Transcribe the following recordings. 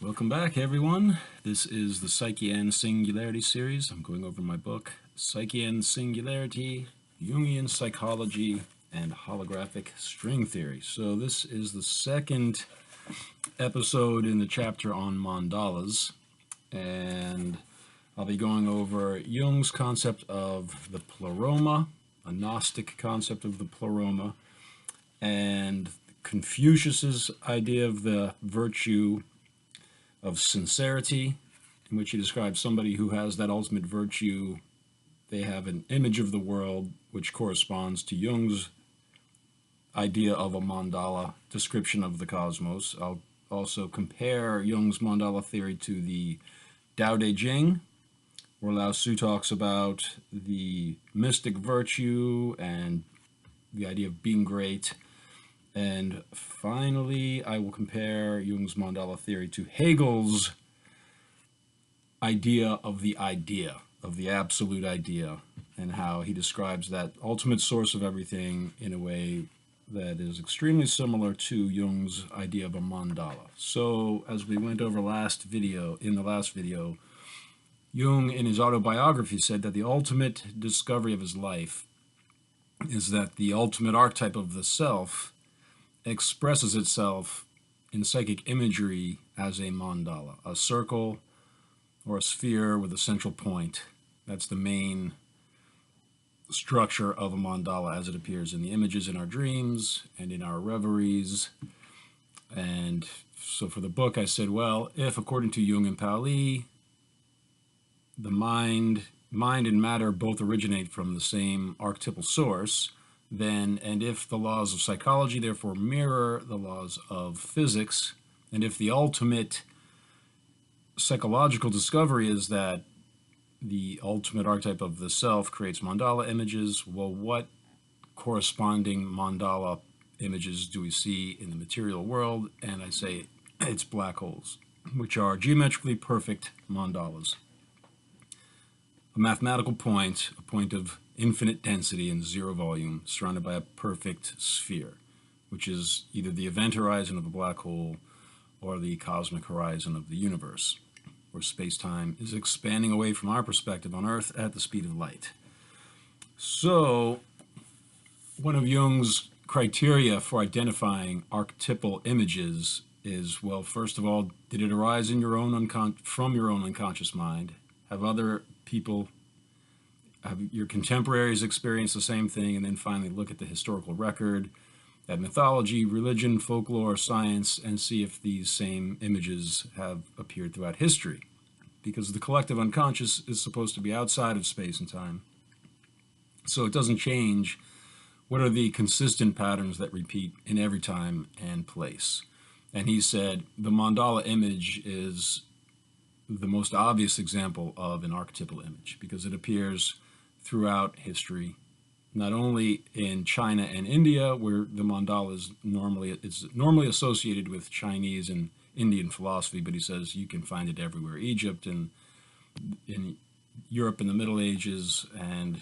Welcome back, everyone. This is the Psyche and Singularity series. I'm going over my book, Psyche and Singularity, Jungian Psychology, and Holographic String Theory. So this is the second episode in the chapter on mandalas, and I'll be going over Jung's concept of the Pleroma, a Gnostic concept of the Pleroma, and Confucius's idea of the virtue of sincerity, in which he describes somebody who has that ultimate virtue. They have an image of the world which corresponds to Jung's idea of a mandala description of the cosmos. I'll also compare Jung's mandala theory to the Tao Te Ching, where Lao Tzu talks about the mystic virtue and the idea of being great. And finally, I will compare Jung's mandala theory to Hegel's idea, of the absolute idea, and how he describes that ultimate source of everything in a way that is extremely similar to Jung's idea of a mandala. So, as we went over in the last video, Jung, in his autobiography, said that the ultimate discovery of his life is that the ultimate archetype of the self expresses itself in psychic imagery as a mandala, a circle or a sphere with a central point. That's the main structure of a mandala as it appears in the images in our dreams and in our reveries. And so for the book, I said, well, if according to Jung and Pali, the mind and matter both originate from the same archetypal source, then, and if the laws of psychology therefore mirror the laws of physics, and if the ultimate psychological discovery is that the ultimate archetype of the self creates mandala images, well, what corresponding mandala images do we see in the material world? And I say it's black holes, which are geometrically perfect mandalas. A mathematical point, a point of infinite density and zero volume, surrounded by a perfect sphere, which is either the event horizon of a black hole or the cosmic horizon of the universe, where space-time is expanding away from our perspective on Earth at the speed of light. So, one of Jung's criteria for identifying archetypal images is, well, first of all, did it arise in your own from your own unconscious mind? Have other people, have your contemporaries experience the same thing? And then finally look at the historical record, at mythology, religion, folklore, science, and see if these same images have appeared throughout history. Because the collective unconscious is supposed to be outside of space and time, so it doesn't change. What are the consistent patterns that repeat in every time and place? And he said the mandala image is the most obvious example of an archetypal image, because it appears throughout history, not only in China and India, where the mandala is normally associated with Chinese and Indian philosophy, but he says you can find it everywhere. Egypt and in Europe in the Middle Ages. And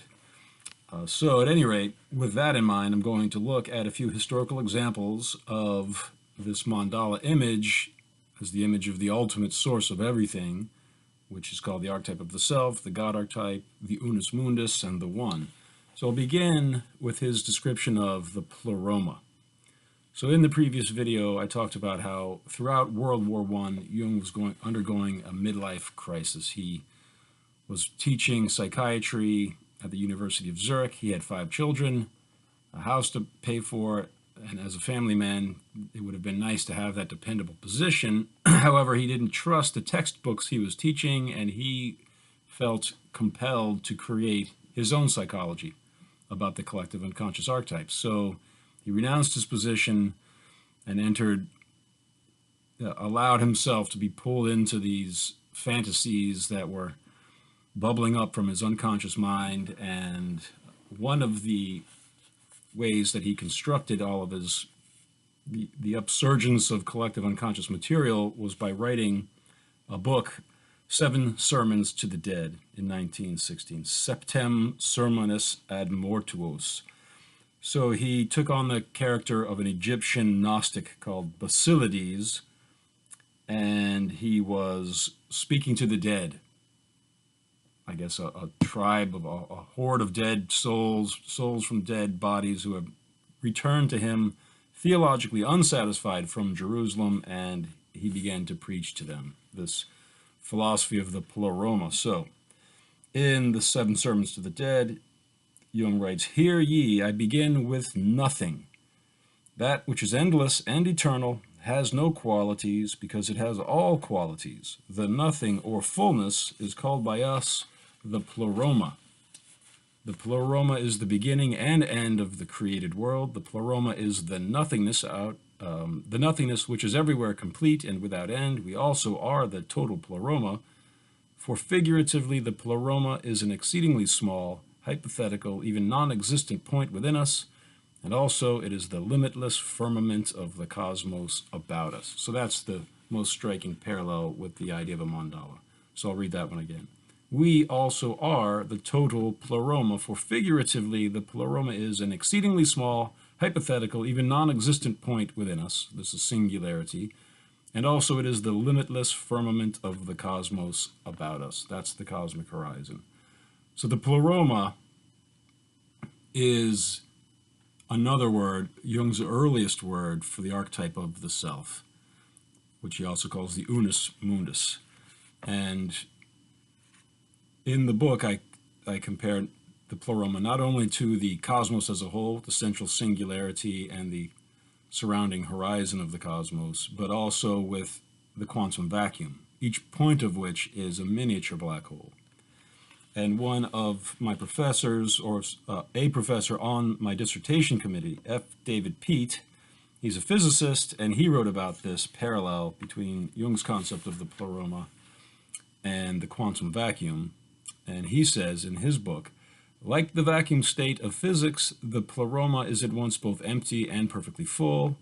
so at any rate, with that in mind, I'm going to look at a few historical examples of this mandala image as the image of the ultimate source of everything, which is called the archetype of the self, the God archetype, the unus mundus, and the one. So I'll begin with his description of the Pleroma. So in the previous video, I talked about how throughout World War I, Jung was undergoing a midlife crisis. He was teaching psychiatry at the University of Zurich. He had 5 children, a house to pay for, and as a family man, it would have been nice to have that dependable position. However, he didn't trust the textbooks he was teaching, and he felt compelled to create his own psychology about the collective unconscious archetypes. So he renounced his position and allowed himself to be pulled into these fantasies that were bubbling up from his unconscious mind. And one of the ways that he constructed all of the upsurgence of collective unconscious material was by writing a book, 7 Sermons to the Dead, in 1916, Septem Sermones ad Mortuos. So he took on the character of an Egyptian Gnostic called Basilides, and he was speaking to the dead. I guess a tribe of a horde of dead souls, souls from dead bodies who have returned to him theologically unsatisfied from Jerusalem, and he began to preach to them this philosophy of the Pleroma. So, in the Seven Sermons to the Dead, Jung writes, "Hear ye, I begin with nothing. That which is endless and eternal has no qualities because it has all qualities. The nothing or fullness is called by us the Pleroma. The Pleroma is the beginning and end of the created world. The Pleroma is the nothingness the nothingness which is everywhere complete and without end. We also are the total Pleroma. For figuratively, the Pleroma is an exceedingly small, hypothetical, even non-existent point within us, and also it is the limitless firmament of the cosmos about us." So that's the most striking parallel with the idea of a mandala. So I'll read that one again. "We also are the total Pleroma, for figuratively the Pleroma is an exceedingly small, hypothetical, even non-existent point within us." This is singularity. "And also it is the limitless firmament of the cosmos about us." That's the cosmic horizon. So the Pleroma is another word, Jung's earliest word for the archetype of the self, which he also calls the unus mundus. And in the book, I compared the Pleroma not only to the cosmos as a whole, the central singularity and the surrounding horizon of the cosmos, but also with the quantum vacuum, each point of which is a miniature black hole. And one of my professors, or a professor on my dissertation committee, F. David Peat, he's a physicist, and he wrote about this parallel between Jung's concept of the Pleroma and the quantum vacuum. And he says in his book, "Like the vacuum state of physics, the Pleroma is at once both empty and perfectly full.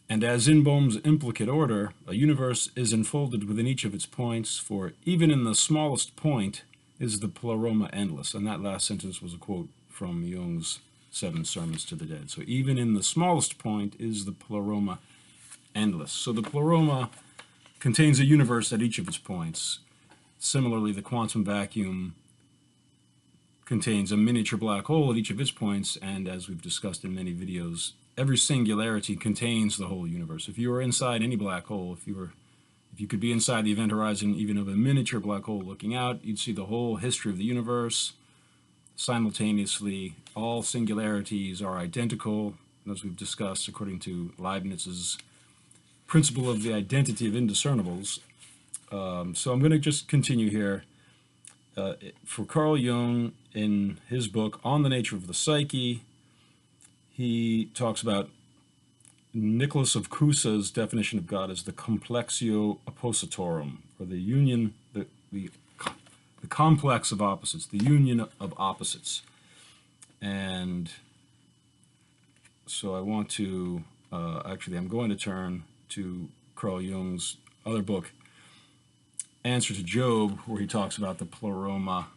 And as in Bohm's implicate order, a universe is enfolded within each of its points, for even in the smallest point is the Pleroma endless." And that last sentence was a quote from Jung's Seven Sermons to the Dead. So even in the smallest point is the Pleroma endless. So the Pleroma contains a universe at each of its points. Similarly, the quantum vacuum contains a miniature black hole at each of its points, and as we've discussed in many videos, every singularity contains the whole universe. If you were inside any black hole, if you could be inside the event horizon even of a miniature black hole looking out, you'd see the whole history of the universe simultaneously. All singularities are identical, as we've discussed, according to Leibniz's principle of the identity of indiscernibles. So I'm going to just continue here. For Carl Jung, in his book On the Nature of the Psyche, he talks about Nicholas of Cusa's definition of God as the complexio oppositorum, or the union, the complex of opposites, the union of opposites. And so I want to, I'm going to turn to Carl Jung's other book, Answer to Job, where he talks about the Pleroma,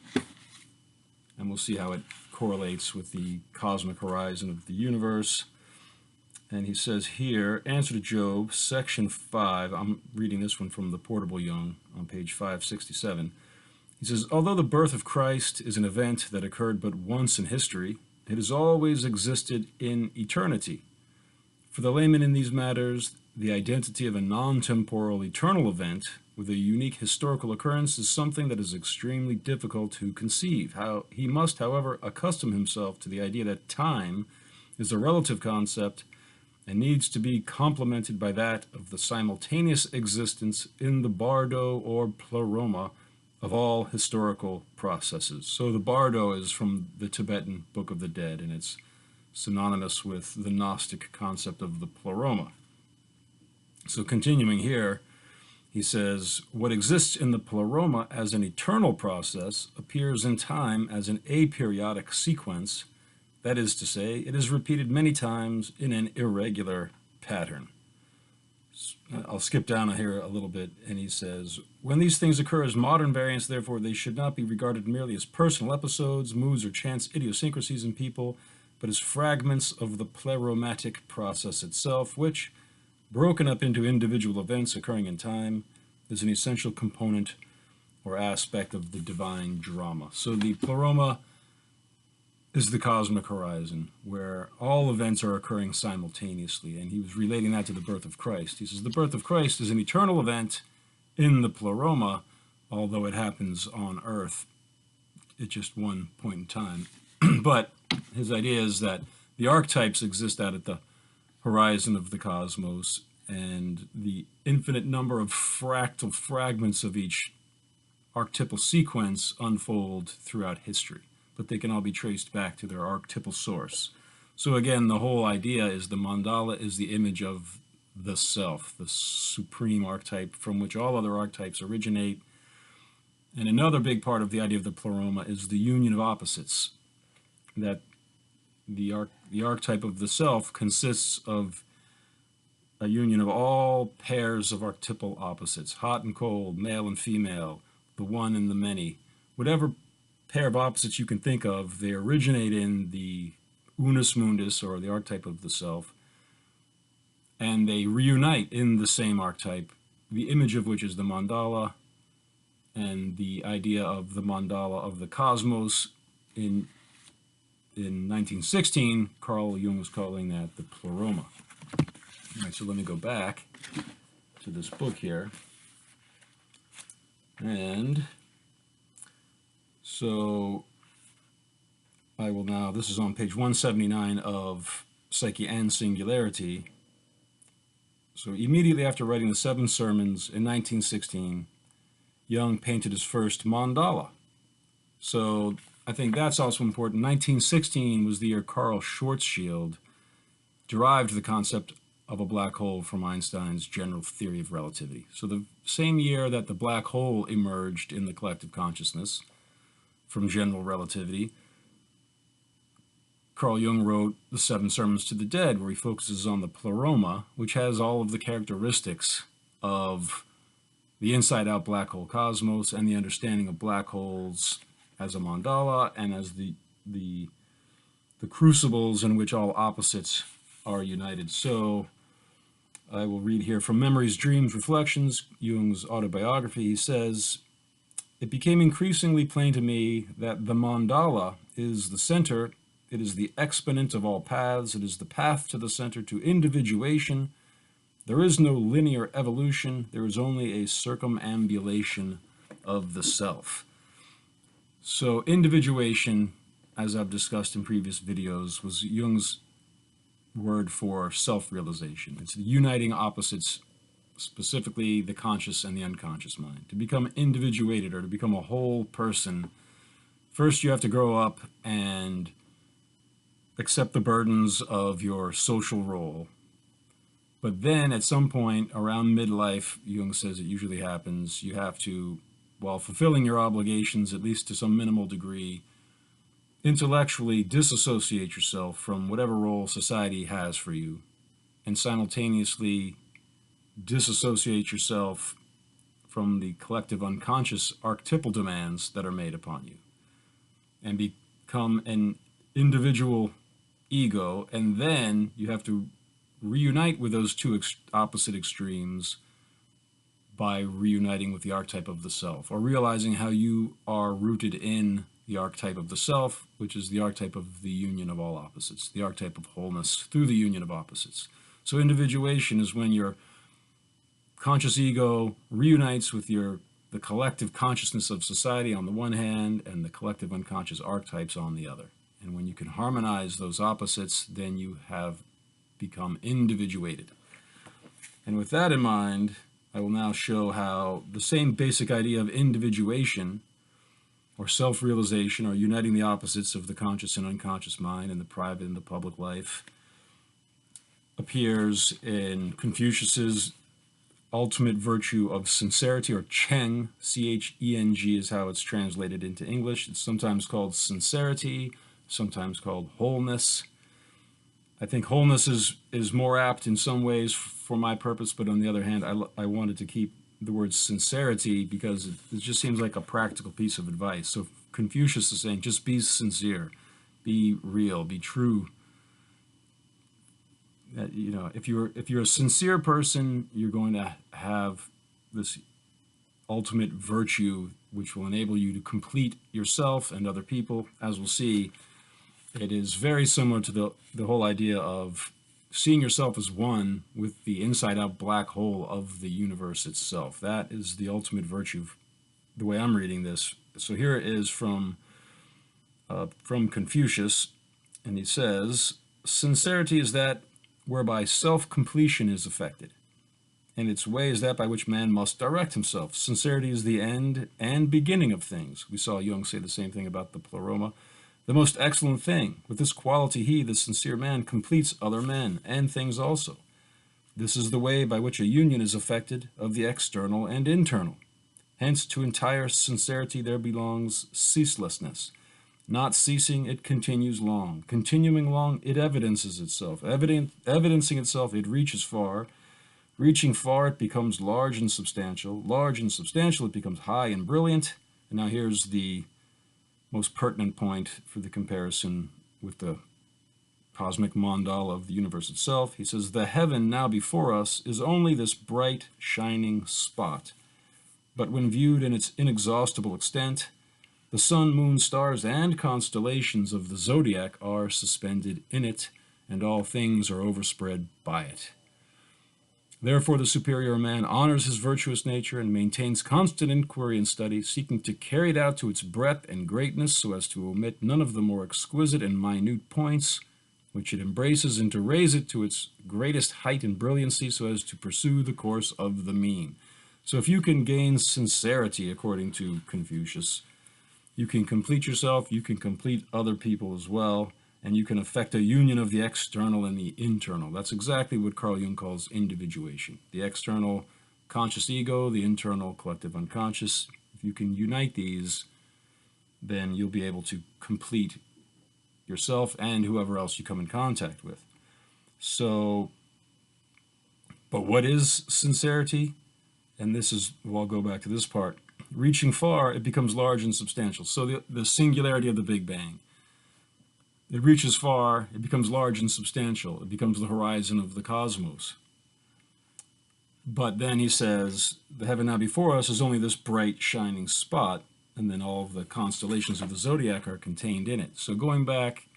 and we'll see how it correlates with the cosmic horizon of the universe. And he says here, Answer to Job, section 5, I'm reading this one from the Portable Jung on page 567. He says, "Although the birth of Christ is an event that occurred but once in history, it has always existed in eternity. For the layman in these matters, the identity of a non-temporal eternal event with a unique historical occurrence is something that is extremely difficult to conceive. He must, however, accustom himself to the idea that time is a relative concept and needs to be complemented by that of the simultaneous existence in the bardo or Pleroma of all historical processes." So the bardo is from the Tibetan Book of the Dead, and it's synonymous with the Gnostic concept of the Pleroma. So continuing here, he says, "What exists in the Pleroma as an eternal process appears in time as an aperiodic sequence. That is to say, it is repeated many times in an irregular pattern." I'll skip down here a little bit, and he says, "When these things occur as modern variants, therefore, they should not be regarded merely as personal episodes, moods, or chance idiosyncrasies in people, but as fragments of the pleromatic process itself, which, broken up into individual events occurring in time, is an essential component or aspect of the divine drama. So the Pleroma is the cosmic horizon, where all events are occurring simultaneously, and he was relating that to the birth of Christ. He says the birth of Christ is an eternal event in the Pleroma, although it happens on Earth at just one point in time. But his idea is that the archetypes exist out at the horizon of the cosmos, and the infinite number of fractal fragments of each archetypal sequence unfold throughout history, but they can all be traced back to their archetypal source. So again, the whole idea is the mandala is the image of the self, the supreme archetype from which all other archetypes originate. And another big part of the idea of the Pleroma is the union of opposites, that the archetype of the self consists of a union of all pairs of archetypal opposites, hot and cold, male and female, the one and the many. Whatever pair of opposites you can think of, they originate in the unus mundus, or the archetype of the self, and they reunite in the same archetype, the image of which is the mandala, and the idea of the mandala of the cosmos. In 1916, Carl Jung was calling that the Pleroma. All right, so let me go back to this book here. And so I will now, this is on page 179 of Psyche and Singularity. So immediately after writing the 7 sermons in 1916, Jung painted his first mandala. So I think that's also important. 1916 was the year Karl Schwarzschild derived the concept of a black hole from Einstein's general theory of relativity. So the same year that the black hole emerged in the collective consciousness from general relativity, Carl Jung wrote the 7 Sermons to the Dead, where he focuses on the Pleroma, which has all of the characteristics of the inside-out black hole cosmos and the understanding of black holes as a mandala and as the crucibles in which all opposites are united. So I will read here from Memories, Dreams, Reflections, Jung's autobiography. He says, "It became increasingly plain to me that the mandala is the center. It is the exponent of all paths. It is the path to the center, to individuation. There is no linear evolution. There is only a circumambulation of the self." So individuation, as I've discussed in previous videos, was Jung's word for self-realization. It's the uniting opposites, specifically the conscious and the unconscious mind. To become individuated, or to become a whole person, first you have to grow up and accept the burdens of your social role. But then at some point around midlife, Jung says it usually happens, you have to, while fulfilling your obligations, at least to some minimal degree, intellectually disassociate yourself from whatever role society has for you, and simultaneously disassociate yourself from the collective unconscious archetypal demands that are made upon you, and become an individual ego. And then you have to reunite with those two opposite extremes by reuniting with the archetype of the self, or realizing how you are rooted in the archetype of the self, which is the archetype of the union of all opposites, the archetype of wholeness through the union of opposites. So individuation is when your conscious ego reunites with the collective consciousness of society on the one hand, and the collective unconscious archetypes on the other. And when you can harmonize those opposites, then you have become individuated. And with that in mind, I will now show how the same basic idea of individuation, or self-realization, or uniting the opposites of the conscious and unconscious mind in the private and the public life, appears in Confucius's ultimate virtue of sincerity, or Cheng, C-H-E-N-G is how it's translated into English. It's sometimes called sincerity, sometimes called wholeness. I think wholeness is more apt in some ways for my purpose, but on the other hand, I wanted to keep the word sincerity because it just seems like a practical piece of advice. So Confucius is saying, just be sincere, be real, be true. You know, if you're a sincere person, you're going to have this ultimate virtue which will enable you to complete yourself and other people. As we'll see, it is very similar to the whole idea of seeing yourself as one with the inside-out black hole of the universe itself. That is the ultimate virtue, the way I'm reading this. So here it is from Confucius, and he says, "Sincerity is that whereby self-completion is effected, and its way is that by which man must direct himself. Sincerity is the end and beginning of things." We saw Jung say the same thing about the Pleroma. "The most excellent thing. With this quality he, the sincere man, completes other men and things also. This is the way by which a union is effected of the external and internal. Hence to entire sincerity there belongs ceaselessness. Not ceasing, it continues long. Continuing long, it evidences itself. Evidencing itself, it reaches far. Reaching far, it becomes large and substantial. Large and substantial, it becomes high and brilliant." And now here's the most pertinent point for the comparison with the cosmic mandala of the universe itself. He says, "The heaven now before us is only this bright, shining spot. But when viewed in its inexhaustible extent, the sun, moon, stars, and constellations of the zodiac are suspended in it, and all things are overspread by it. Therefore the superior man honors his virtuous nature and maintains constant inquiry and study, seeking to carry it out to its breadth and greatness so as to omit none of the more exquisite and minute points which it embraces, and to raise it to its greatest height and brilliancy so as to pursue the course of the mean." So if you can gain sincerity, according to Confucius, you can complete yourself, you can complete other people as well, and you can effect a union of the external and the internal. That's exactly what Carl Jung calls individuation. The external conscious ego, the internal collective unconscious. If you can unite these, then you'll be able to complete yourself and whoever else you come in contact with. So, but what is sincerity? And this is, well, I'll go back to this part. Reaching far, it becomes large and substantial. So the singularity of the Big Bang. It reaches far, it becomes large and substantial. It becomes the horizon of the cosmos. But then he says, the heaven now before us is only this bright, shining spot, and then all of the constellations of the zodiac are contained in it. So going back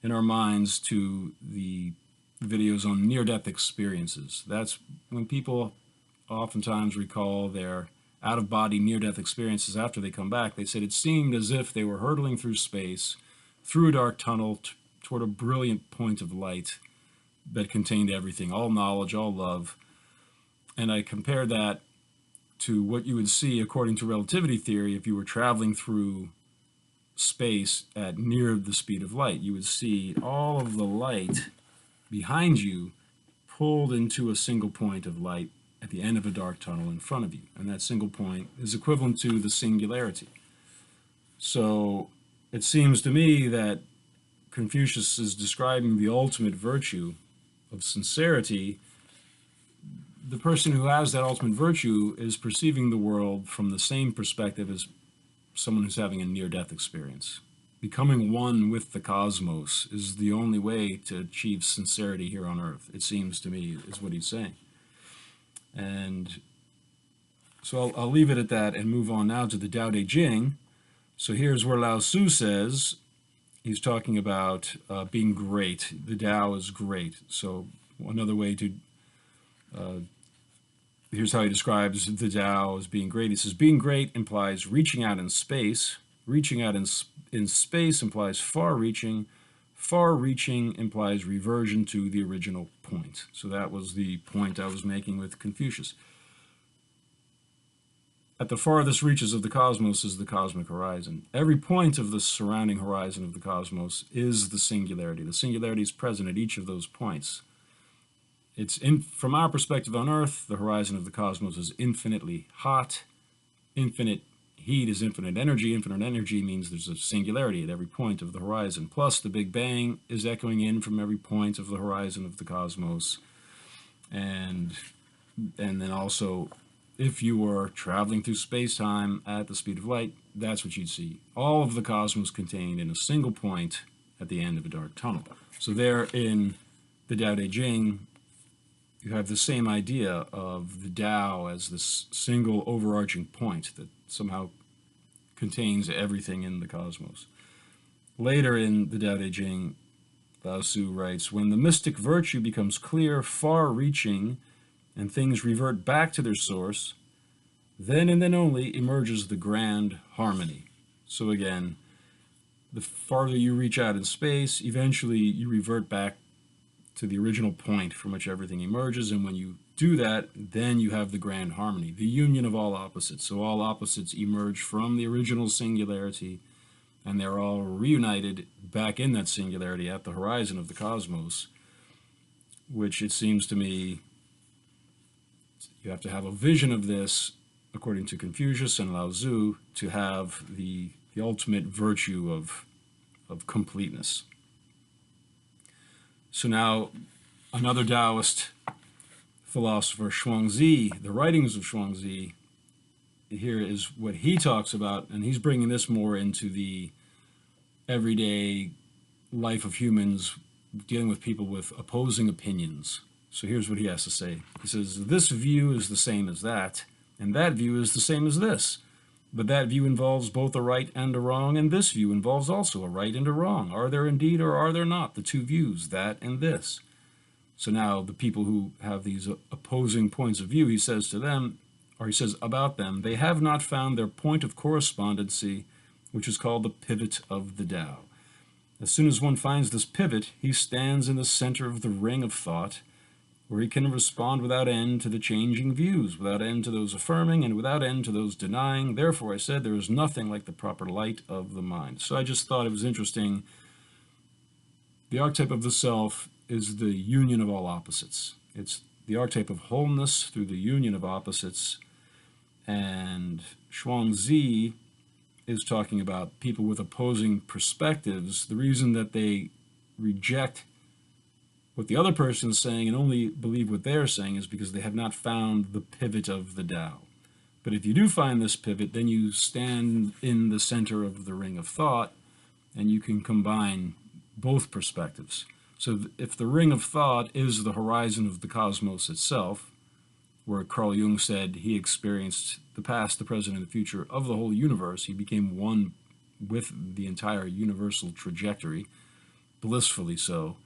in our minds to the videos on near-death experiences, that's when people oftentimes recall their out-of-body near-death experiences after they come back. They said it seemed as if they were hurtling through space, through a dark tunnel, toward a brilliant point of light that contained everything, all knowledge, all love. And I compared that to what you would see according to relativity theory if you were traveling through space at near the speed of light. You would see all of the light behind you pulled into a single point of light at the end of a dark tunnel in front of you. And that single point is equivalent to the singularity. So it seems to me that Confucius is describing the ultimate virtue of sincerity. The person who has that ultimate virtue is perceiving the world from the same perspective as someone who's having a near-death experience. Becoming one with the cosmos is the only way to achieve sincerity here on earth, it seems to me, is what he's saying. And so I'll leave it at that and move on now to the Tao Te Ching. So here's where Lao Tzu says, he's talking about being great. The Tao is great. So another way to, here's how he describes the Tao as being great. He says, being great implies reaching out in space. Reaching out in space implies far-reaching. Far-reaching implies reversion to the original point. So that was the point I was making with Confucius. At the farthest reaches of the cosmos is the cosmic horizon. Every point of the surrounding horizon of the cosmos is the singularity. The singularity is present at each of those points. From our perspective on Earth, the horizon of the cosmos is infinitely hot. Infinite heat is infinite energy. Infinite energy means there's a singularity at every point of the horizon. Plus, the Big Bang is echoing in from every point of the horizon of the cosmos. And then also, if you were traveling through space-time at the speed of light, that's what you'd see. All of the cosmos contained in a single point at the end of a dark tunnel. So there in the Tao Te Ching, you have the same idea of the Tao as this single overarching point that somehow contains everything in the cosmos. Later in the Tao Te Ching, Lao Tzu writes, when the mystic virtue becomes clear, far-reaching, and things revert back to their source, then and then only emerges the grand harmony. So again, the farther you reach out in space, eventually you revert back to the original point from which everything emerges, and when you do that, then you have the grand harmony, the union of all opposites. So all opposites emerge from the original singularity, and they're all reunited back in that singularity at the horizon of the cosmos, which it seems to me you have to have a vision of this, according to Confucius and Lao Tzu, to have the ultimate virtue of completeness. So now, another Taoist philosopher, Zhuangzi, the writings of Zhuangzi, here is what he talks about, and he's bringing this more into the everyday life of humans, dealing with people with opposing opinions. So here's what he has to say. He says, this view is the same as that, and that view is the same as this. But that view involves both a right and a wrong, and this view involves also a right and a wrong. Are there indeed or are there not the two views, that and this? So now the people who have these opposing points of view, he says to them, or he says about them, they have not found their point of correspondency, which is called the pivot of the Tao. As soon as one finds this pivot, he stands in the center of the ring of thought, where he can respond without end to the changing views, without end to those affirming, and without end to those denying. Therefore, I said, there is nothing like the proper light of the mind. So I just thought it was interesting. The archetype of the self is the union of all opposites. It's the archetype of wholeness through the union of opposites. And Zhuangzi is talking about people with opposing perspectives. The reason that they reject what the other person is saying and only believe what they're saying is because they have not found the pivot of the Tao. But if you do find this pivot, then you stand in the center of the ring of thought, and you can combine both perspectives. So if the ring of thought is the horizon of the cosmos itself, where Carl Jung said he experienced the past, the present, and the future of the whole universe, he became one with the entire universal trajectory, blissfully so,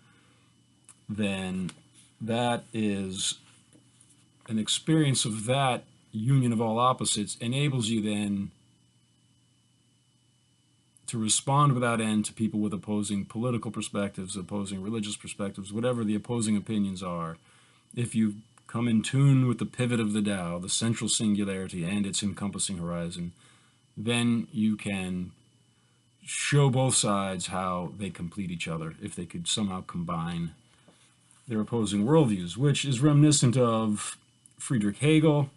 then that is an experience of that union of all opposites enables you then to respond without end to people with opposing political perspectives, opposing religious perspectives, whatever the opposing opinions are. If you come in tune with the pivot of the Tao, the central singularity and its encompassing horizon, then you can show both sides how they complete each other, if they could somehow combine their opposing worldviews, which is reminiscent of Friedrich Hegel,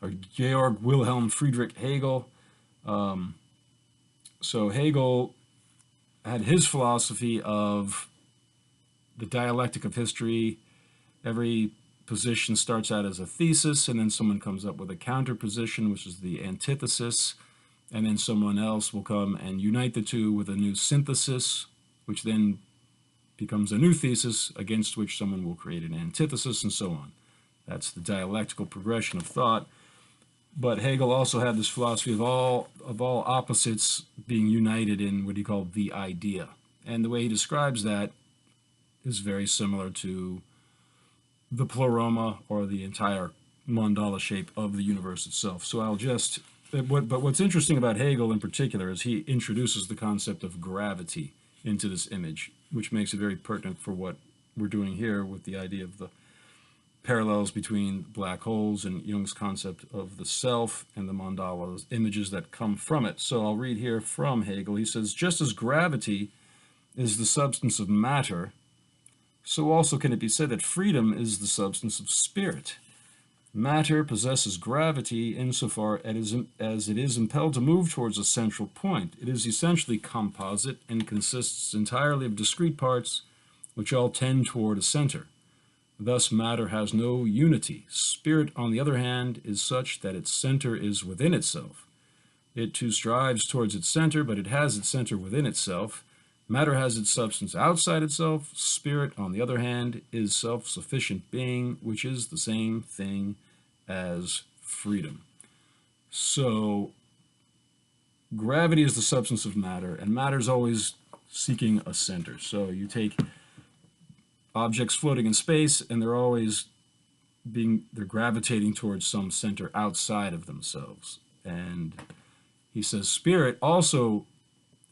or Georg Wilhelm Friedrich Hegel. So Hegel had his philosophy of the dialectic of history. Every position starts out as a thesis, and then someone comes up with a counter position, which is the antithesis, and then someone else will come and unite the two with a new synthesis, which then becomes a new thesis against which someone will create an antithesis, and so on. That's the dialectical progression of thought. But Hegel also had this philosophy of all opposites being united in what he called the idea. And the way he describes that is very similar to the Pleroma, or the entire mandala shape of the universe itself. So I'll just, but what's interesting about Hegel in particular is he introduces the concept of gravity into this image, which makes it very pertinent for what we're doing here with the idea of the parallels between black holes and Jung's concept of the self and the mandala images that come from it. So I'll read here from Hegel. He says, just as gravity is the substance of matter, so also can it be said that freedom is the substance of spirit. Matter possesses gravity insofar as it is impelled to move towards a central point. It is essentially composite and consists entirely of discrete parts which all tend toward a center. Thus matter has no unity. Spirit, on the other hand, is such that its center is within itself. It too strives towards its center, but it has its center within itself. Matter has its substance outside itself. Spirit, on the other hand, is self-sufficient being, which is the same thing as freedom. So gravity is the substance of matter, and matter is always seeking a center. So you take objects floating in space, and they're gravitating towards some center outside of themselves. And he says spirit also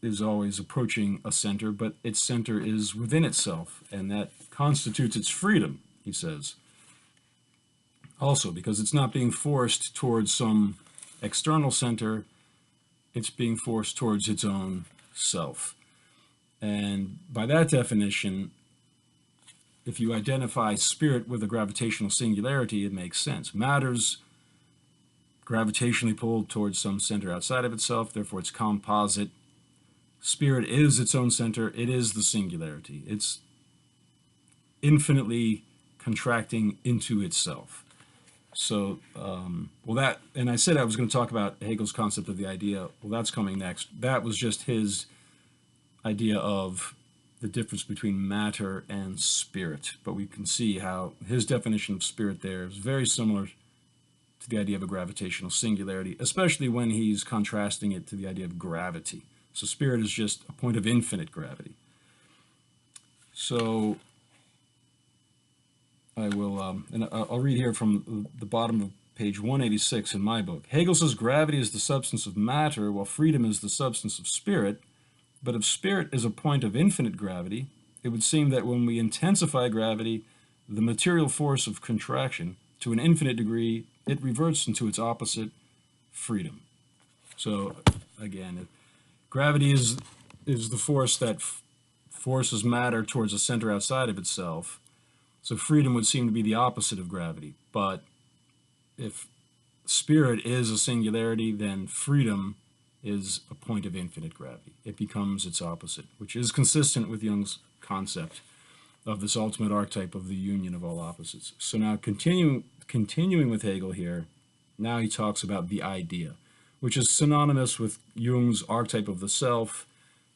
is always approaching a center, but its center is within itself, and that constitutes its freedom, he says. Also, because it's not being forced towards some external center, it's being forced towards its own self. And by that definition, if you identify spirit with a gravitational singularity, it makes sense. Matter's gravitationally pulled towards some center outside of itself, therefore it's composite. Spirit is its own center. It is the singularity. It's infinitely contracting into itself. So, and I said I was going to talk about Hegel's concept of the idea. Well, that's coming next. That was just his idea of the difference between matter and spirit. But we can see how his definition of spirit there is very similar to the idea of a gravitational singularity, especially when he's contrasting it to the idea of gravity. So spirit is just a point of infinite gravity. So I will, and I'll read here from the bottom of page 186 in my book. Hegel says gravity is the substance of matter, while freedom is the substance of spirit. But if spirit is a point of infinite gravity, it would seem that when we intensify gravity, the material force of contraction, to an infinite degree, it reverts into its opposite, freedom. So again, gravity is the force that forces matter towards a center outside of itself. So freedom would seem to be the opposite of gravity. But if spirit is a singularity, then freedom is a point of infinite gravity. It becomes its opposite, which is consistent with Jung's concept of this ultimate archetype of the union of all opposites. So now continuing with Hegel here, now he talks about the idea, which is synonymous with Jung's archetype of the self.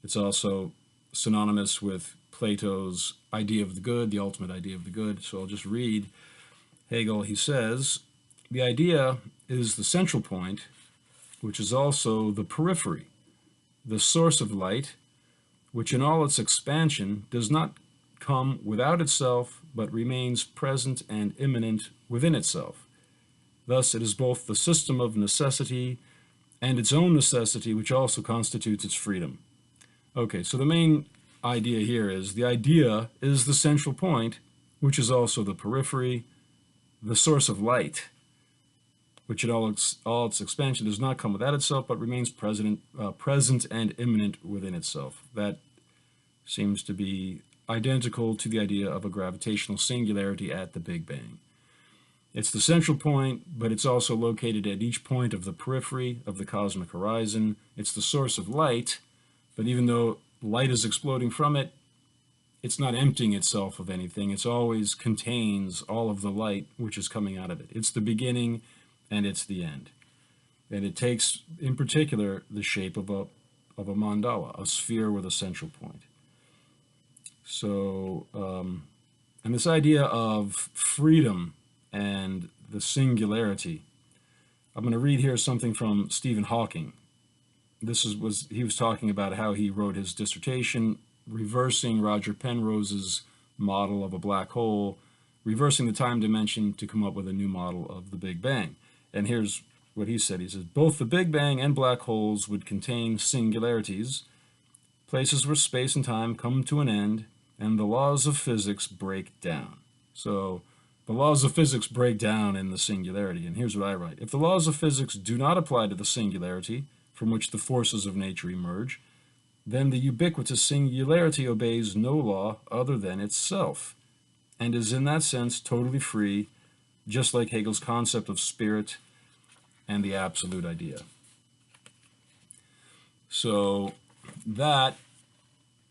It's also synonymous with Plato's idea of the good, the ultimate idea of the good. So I'll just read Hegel. He says, the idea is the central point, which is also the periphery, the source of light, which in all its expansion does not come without itself, but remains present and immanent within itself. Thus it is both the system of necessity and its own necessity, which also constitutes its freedom. Okay, so the main idea here is the idea is the central point, which is also the periphery, the source of light, which in all its expansion does not come without itself, but remains present and immanent within itself. That seems to be identical to the idea of a gravitational singularity at the Big Bang. It's the central point, but it's also located at each point of the periphery of the cosmic horizon. It's the source of light, but even though light is exploding from it, it's not emptying itself of anything. It always contains all of the light which is coming out of it. It's the beginning and it's the end. And it takes, in particular, the shape of a mandala, a sphere with a central point. So, and this idea of freedom and the singularity, I'm going to read here something from Stephen Hawking. He was talking about how he wrote his dissertation, reversing Roger Penrose's model of a black hole, reversing the time dimension to come up with a new model of the Big Bang. And here's what he said. He says, both the Big Bang and black holes would contain singularities, places where space and time come to an end, and the laws of physics break down. So the laws of physics break down in the singularity. And here's what I write. If the laws of physics do not apply to the singularity from which the forces of nature emerge, then the ubiquitous singularity obeys no law other than itself, and is in that sense totally free, just like Hegel's concept of spirit and the absolute idea. So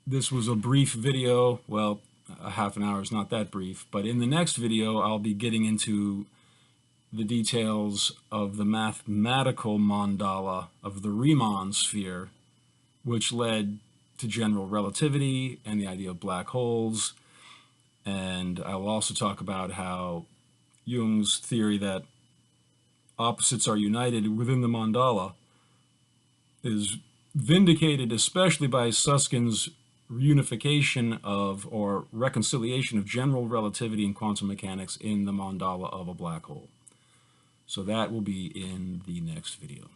this was a brief video. Well, a half an hour is not that brief, but in the next video I'll be getting into the details of the mathematical mandala of the Riemann sphere, which led to general relativity and the idea of black holes. And I will also talk about how Jung's theory that opposites are united within the mandala is vindicated especially by Susskind's reunification of, or reconciliation of, general relativity and quantum mechanics in the mandala of a black hole. So that will be in the next video.